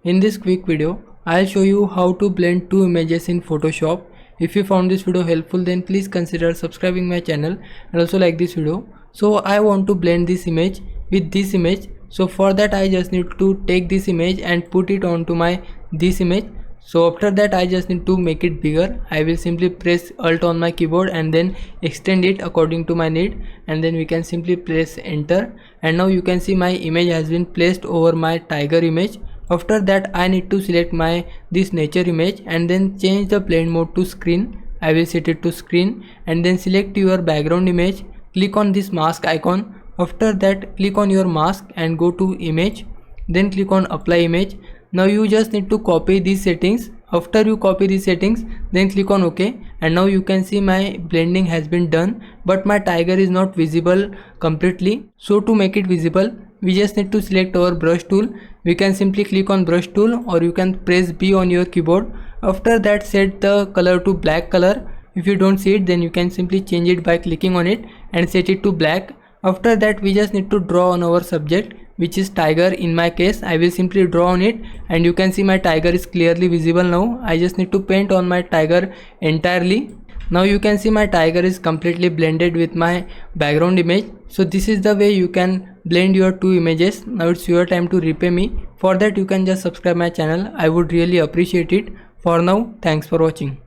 In this quick video, I'll show you how to blend two images in Photoshop. If you found this video helpful, then please consider subscribing my channel and also like this video. So I want to blend this image with this image. So for that I just need to take this image and put it onto this image. So after that I just need to make it bigger. I will simply press Alt on my keyboard and then extend it according to my need, and then we can simply press enter, and now you can see my image has been placed over my tiger image. After that I need to select this nature image and then change the blend mode to screen. I will set it to screen and then select your background image. Click on this mask icon. After that click on your mask and go to image, then click on apply image. Now you just need to copy these settings. After you copy these settings, then click on OK, and now you can see my blending has been done, but my tiger is not visible completely. So to make it visible, we just need to select our brush tool. We can simply click on brush tool, or you can press B on your keyboard. After that set the color to black color. If you don't see it, then you can simply change it by clicking on it and set it to black. After that we just need to draw on our subject, which is tiger. In my case I will simply draw on it, and you can see my tiger is clearly visible now. I just need to paint on my tiger entirely. Now you can see my tiger is completely blended with my background image. So this is the way you can blend your two images. Now it's your time to repay me. For that you can just subscribe my channel. I would really appreciate it. For now, thanks for watching.